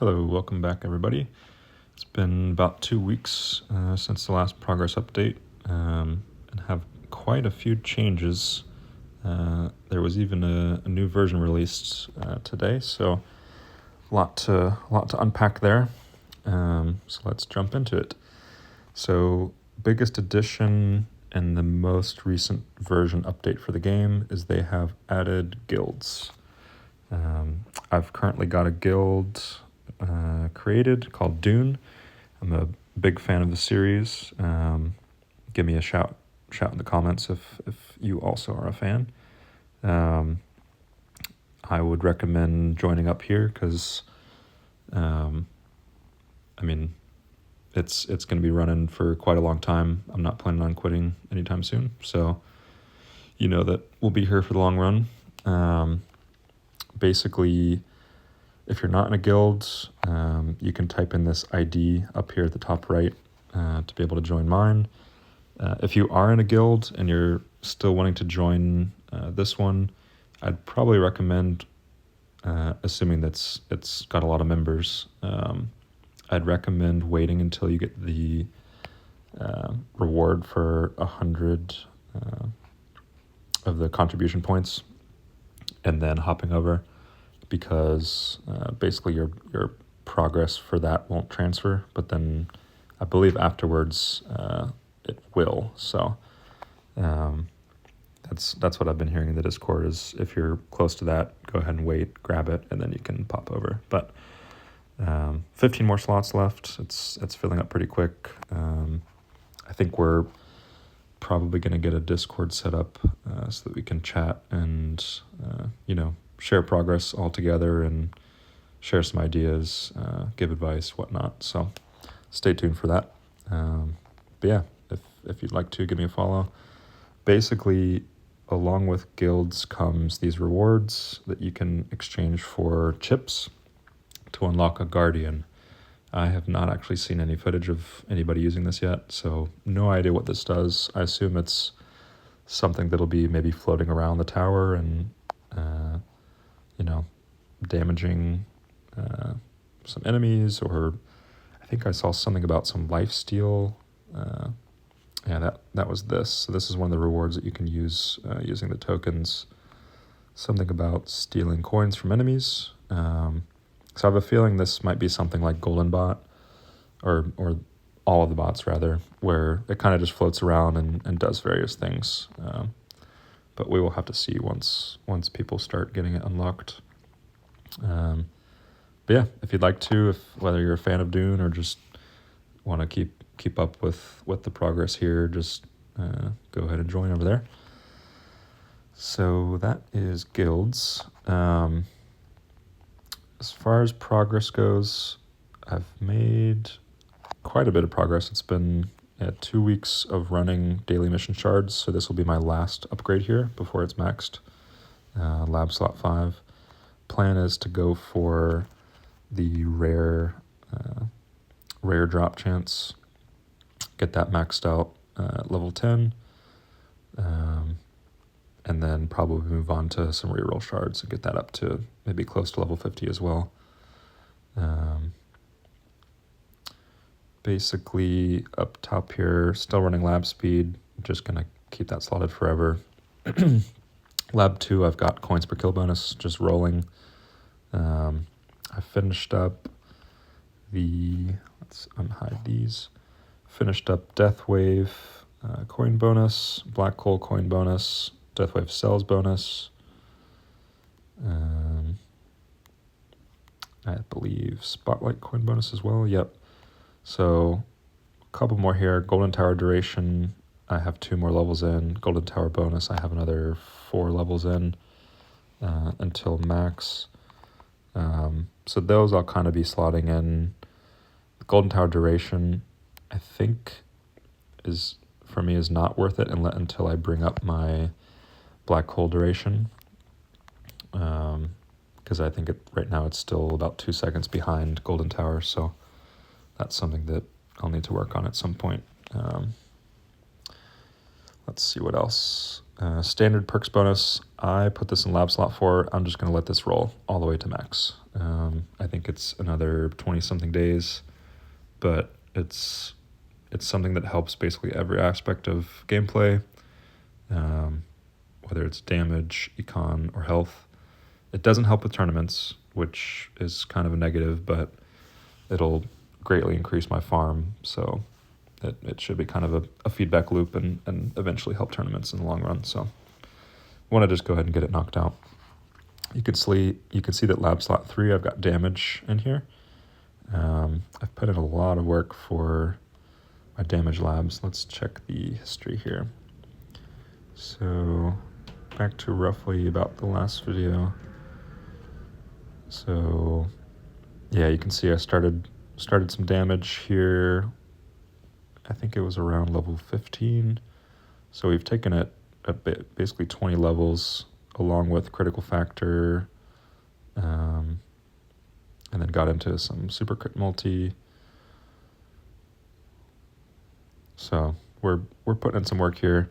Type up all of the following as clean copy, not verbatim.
Hello, welcome back everybody. It's been about 2 weeks since the last progress update and have quite a few changes. There was even a new version released today, so a lot to unpack there. So let's jump into it. So biggest addition and the most recent version update for the game is they have added guilds. I've currently got a guild created called Dune. I'm a big fan of the series. Give me a shout in the comments if you also are a fan. I would recommend joining up here because, it's going to be running for quite a long time. I'm not planning on quitting anytime soon, so you know that we'll be here for the long run. Basically, if you're not in a guild, you can type in this ID up here at the top right to be able to join mine. If you are in a guild and you're still wanting to join this one, I'd probably recommend, assuming that it's got a lot of members, I'd recommend waiting until you get the reward for 100 of the contribution points and then hopping over, because basically your progress for that won't transfer, but then I believe afterwards it will. So that's what I've been hearing in the Discord, is if you're close to that, go ahead and wait, grab it, and then you can pop over. But 15 more slots left. It's filling up pretty quick. I think we're probably going to get a Discord set up so that we can chat and share progress all together and share some ideas, give advice, whatnot. So stay tuned for that. But yeah, if you'd like to, give me a follow. Basically, along with guilds comes these rewards that you can exchange for chips to unlock a guardian. I have not actually seen any footage of anybody using this yet, so no idea what this does. I assume it's something that'll be maybe floating around the tower and damaging some enemies, or I think I saw something about some lifesteal. That was this. So this is one of the rewards that you can use using the tokens. Something about stealing coins from enemies. So I have a feeling this might be something like Golden Bot, or all of the bots rather, where it kind of just floats around and does various things. But we will have to see once people start getting it unlocked. But yeah, if you'd like to, whether you're a fan of Dune or just want to keep up with the progress here, just go ahead and join over there. So that is guilds. As far as progress goes, I've made quite a bit of progress. It's been 2 weeks of running daily mission shards, so this will be my last upgrade here before it's maxed. Lab slot 5. Plan is to go for the rare drop chance, get that maxed out at level 10, and then probably move on to some reroll shards and get that up to maybe close to level 50 as well. Basically, up top here, still running lab speed, just going to keep that slotted forever. Lab 2, I've got coins per kill bonus, just rolling. I finished up let's unhide these. Finished up Death Wave coin bonus, Black Hole coin bonus, Death Wave cells bonus. I believe Spotlight coin bonus as well. Yep. So a couple more here. Golden Tower duration, I have 2 more levels in. Golden Tower bonus, I have another 4 levels in until max. So those I'll kind of be slotting in. The Golden Tower duration, I think, is not worth it until I bring up my Black Hole duration. Because I think right now it's still about 2 seconds behind Golden Tower, so that's something that I'll need to work on at some point. Let's see what else. Standard perks bonus, I put this in lab slot 4. I'm just going to let this roll all the way to max. I think it's another 20 something days, but it's something that helps basically every aspect of gameplay, um, whether it's damage, econ, or health. It doesn't help with tournaments, which is kind of a negative, but it'll greatly increase my farm, so it should be kind of a feedback loop and eventually help tournaments in the long run. So I want to just go ahead and get it knocked out. You can see that lab slot 3, I've got damage in here. I've put in a lot of work for my damage labs. Let's check the history here. So back to roughly about the last video. So yeah, you can see I started some damage here. I think it was around level 15. So we've taken it basically 20 levels along with critical factor, and then got into some super crit multi. So we're putting in some work here.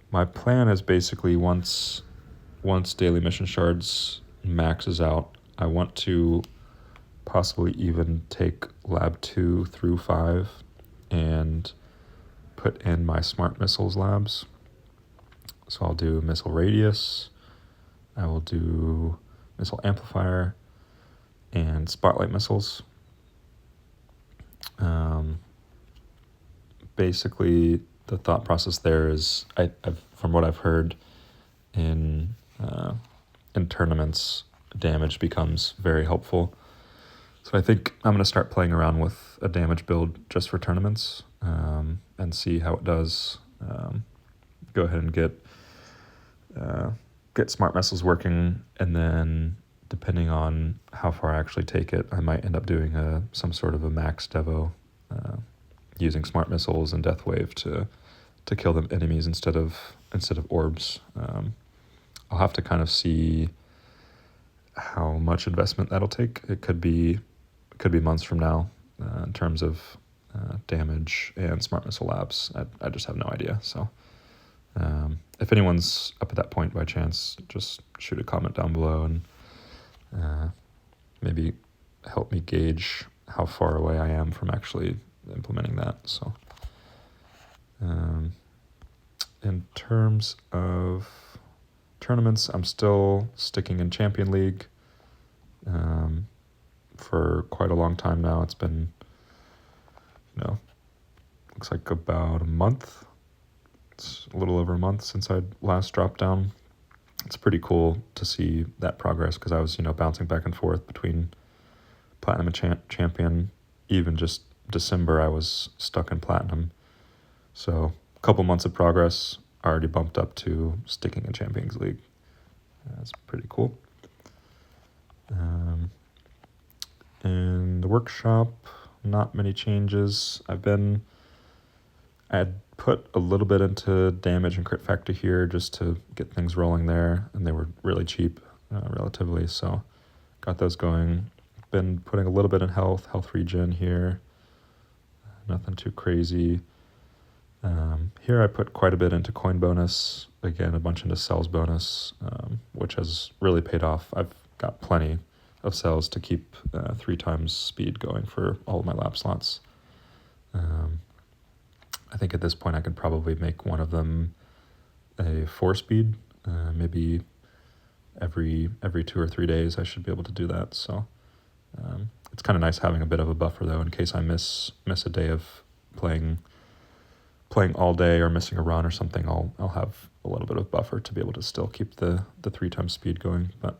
My plan is basically once daily mission shards maxes out, I want to possibly even take lab 2 through 5 and put in my smart missiles labs. So I'll do missile radius, I will do missile amplifier, and spotlight missiles. Basically, the thought process there is, I've from what I've heard in tournaments, damage becomes very helpful. So I think I'm going to start playing around with a damage build just for tournaments, and see how it does. Go ahead and get smart missiles working, and then depending on how far I actually take it, I might end up doing some sort of a max devo, using smart missiles and death wave to kill them enemies instead of orbs. I'll have to kind of see how much investment that'll take. It could be months from now, in terms of damage and smart missile labs. I just have no idea. So if anyone's up at that point by chance, just shoot a comment down below and maybe help me gauge how far away I am from actually implementing that. So in terms of tournaments, I'm still sticking in Champion League for quite a long time now. It's been, looks like about a month. It's a little over a month since I last dropped down. It's pretty cool to see that progress, because I was, bouncing back and forth between Platinum and Champion. Even just December, I was stuck in Platinum. So a couple months of progress, already bumped up to sticking in Champions League. That's pretty cool. In the workshop, not many changes. I'd put a little bit into damage and crit factor here just to get things rolling there, and they were really cheap, relatively, so got those going. Been putting a little bit in health regen here, nothing too crazy. Here I put quite a bit into coin bonus, again a bunch into cells bonus, which has really paid off. I've got plenty of cells to keep 3 times speed going for all of my lab slots. I think at this point I could probably make one of them a 4 speed, maybe every 2 or 3 days I should be able to do that. So it's kind of nice having a bit of a buffer though, in case I miss a day of playing all day or missing a run or something. I'll have a little bit of buffer to be able to still keep the 3 times speed going. But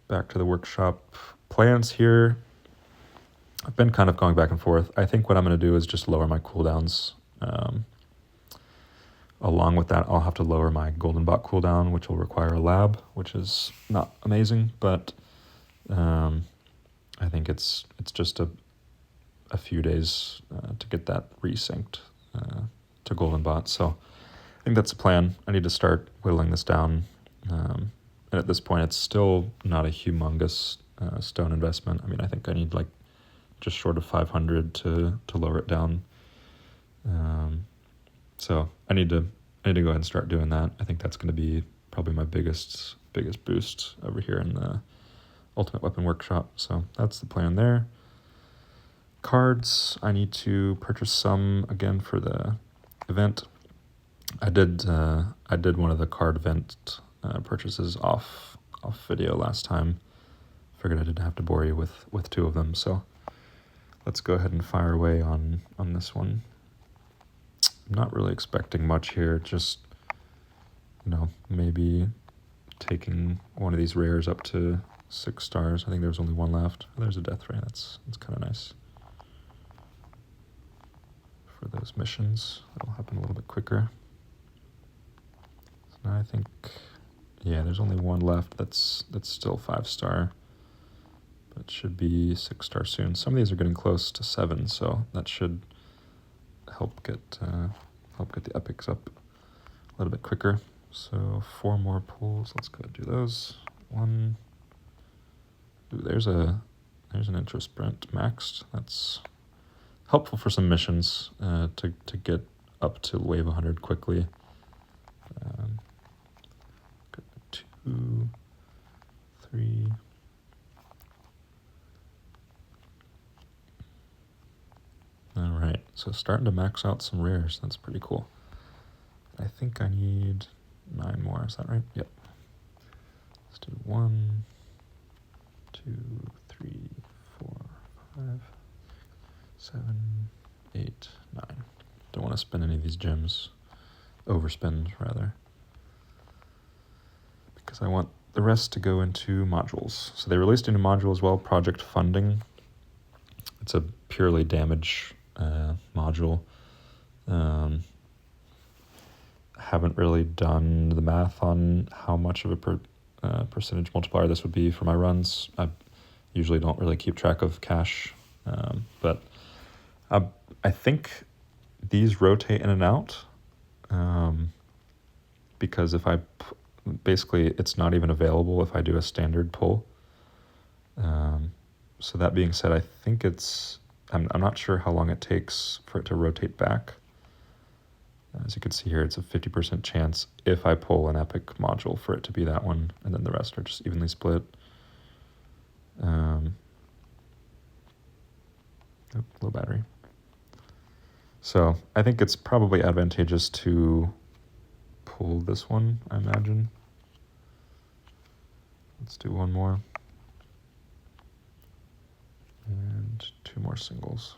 back to the workshop plans here. I've been kind of going back and forth. I think what I'm going to do is just lower my cooldowns. Along with that, I'll have to lower my golden bot cooldown, which will require a lab, which is not amazing, but I think it's just a few days to get that resynced to golden bot. So I think that's the plan. I need to start whittling this down. And at this point, it's still not a humongous stone investment. I mean, I think I need like just short of 500 to lower it down. So I need to go ahead and start doing that. I think that's going to be probably my biggest biggest boost over here in the Ultimate Weapon Workshop. So that's the plan there. Cards, I need to purchase some again for the event. I did one of the card event purchases off video last time. Figured I didn't have to bore you with two of them, so let's go ahead and fire away on this one. I'm not really expecting much here, just, you know, maybe taking one of these rares up to 6 stars. I think there's only one left. There's a death ray. That's kind of nice for those missions. That'll happen a little bit quicker. So now I think, yeah, there's only one left that's still 5-star, but it should be 6-star soon. Some of these are getting close to 7, so that should help get the epics up a little bit quicker. So 4 more pulls. Let's go do those. 1. Ooh, there's an interest sprint maxed. That's helpful for some missions to get up to wave 100 quickly. 2, 3. All right, so starting to max out some rares. That's pretty cool. I think I need 9 more. Is that right? Yep. Let's do 1, 2, 3, 4, 5, 7, 8, 9. Don't want to spend any of these gems. Overspend, rather. Because I want the rest to go into modules. So they released a new module as well, Project Funding. It's a purely damage module. Haven't really done the math on how much of a percentage multiplier this would be for my runs. I usually don't really keep track of cash, but I think these rotate in and out, because if basically it's not even available if I do a standard pull. So that being said, I think I'm not sure how long it takes for it to rotate back. As you can see here, it's a 50% chance if I pull an epic module for it to be that one, and then the rest are just evenly split. Low battery. So I think it's probably advantageous to pull this one, I imagine. Let's do 1 more. And 2 more singles.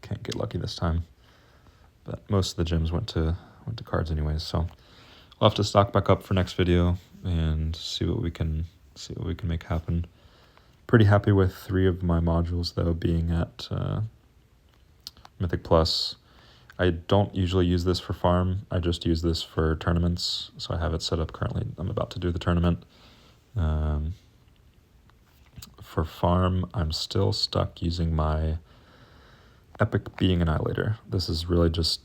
Can't get lucky this time. But most of the gems went to cards anyways, so we'll have to stock back up for next video and see what we can make happen. Pretty happy with 3 of my modules though being at Mythic Plus. I don't usually use this for farm. I just use this for tournaments. So I have it set up currently. I'm about to do the tournament. For farm, I'm still stuck using my Epic Being Annihilator. This is really just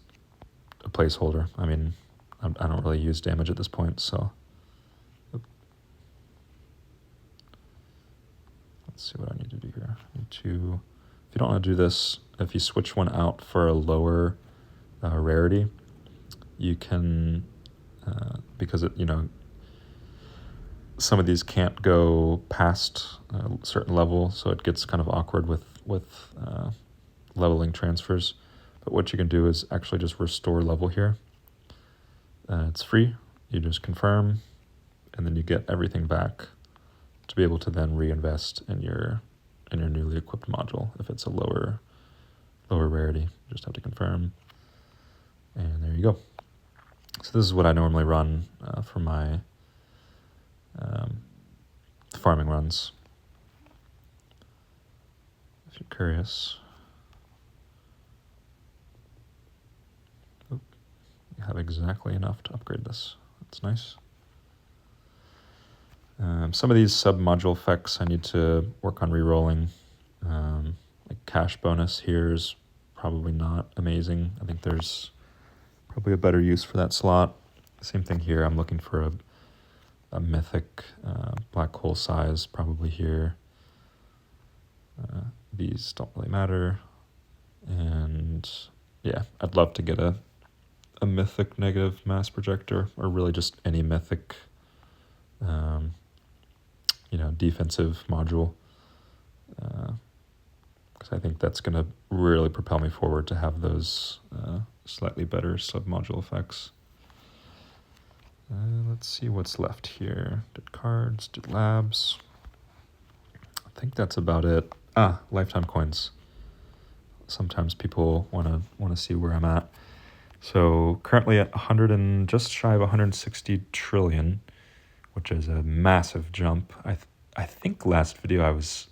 a placeholder. I mean, I don't really use damage at this point, so. Let's see what I need to do here. I need to, if you don't want to do this, if you switch one out for a lower rarity, you can, because it, some of these can't go past a certain level, so it gets kind of awkward with leveling transfers. But what you can do is actually just restore level here. It's free. You just confirm, and then you get everything back to be able to then reinvest in your newly equipped module. If it's a lower rarity, you just have to confirm, and there you go. So this is what I normally run for my farming runs. If you're curious, you have exactly enough to upgrade this. That's nice. Some of these sub-module effects I need to work on re-rolling. Like cash bonus here is probably not amazing. I think there's probably a better use for that slot. Same thing here. I'm looking for a mythic black hole size probably here. These don't really matter. And yeah, I'd love to get a mythic negative mass projector, or really just any mythic defensive module. Because I think that's going to really propel me forward to have those slightly better sub-module effects. Let's see what's left here. Did cards, did labs. I think that's about it. Lifetime coins. Sometimes people want to see where I'm at. So currently at 100 and just shy of 160 trillion, which is a massive jump. I think last video I was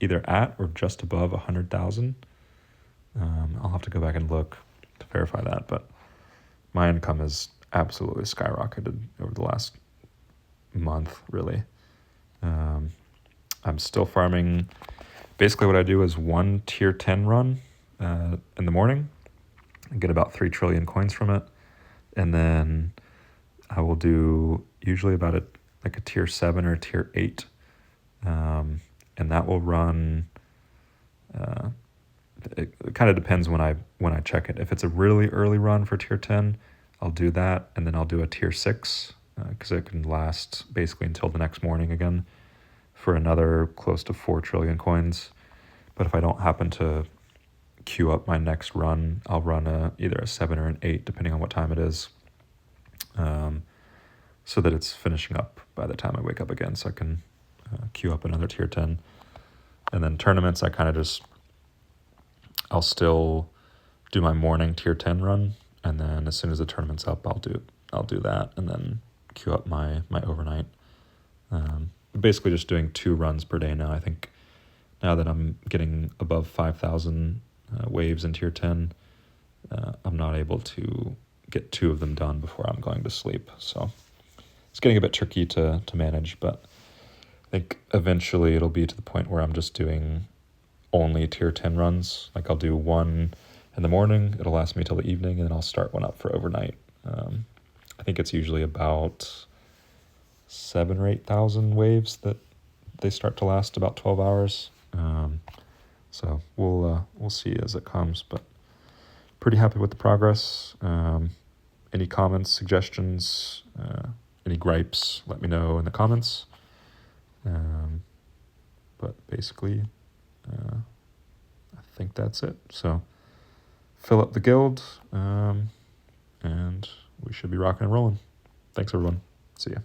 either at or just above 100,000. I'll have to go back and look to verify that, but my income has absolutely skyrocketed over the last month, really. I'm still farming. Basically what I do is one tier 10 run in the morning. I get about 3 trillion coins from it. And then I will do usually about a tier 7 or a tier 8. And that will run, it kind of depends when I check it. If it's a really early run for tier 10, I'll do that. And then I'll do a tier 6 because it can last basically until the next morning again for another close to 4 trillion coins. But if I don't happen to queue up my next run, I'll run either a 7 or an 8, depending on what time it is, so that it's finishing up by the time I wake up again, so I can queue up another tier 10. And then tournaments, I'll still do my morning tier 10 run, and then as soon as the tournament's up, I'll do that, and then queue up my overnight. Basically just doing 2 runs per day now. I think now that I'm getting above 5,000 waves in tier 10, I'm not able to get 2 of them done before I'm going to sleep. So it's getting a bit tricky to manage, but I think eventually it'll be to the point where I'm just doing only tier 10 runs. Like I'll do 1 in the morning, it'll last me till the evening, and then I'll start one up for overnight. I think it's usually about 7,000 or 8,000 waves that they start to last about 12 hours. So we'll see as it comes, but pretty happy with the progress. Any comments, suggestions, any gripes, let me know in the comments. But basically, I think that's it. So fill up the guild, and we should be rocking and rolling. Thanks, everyone. See ya.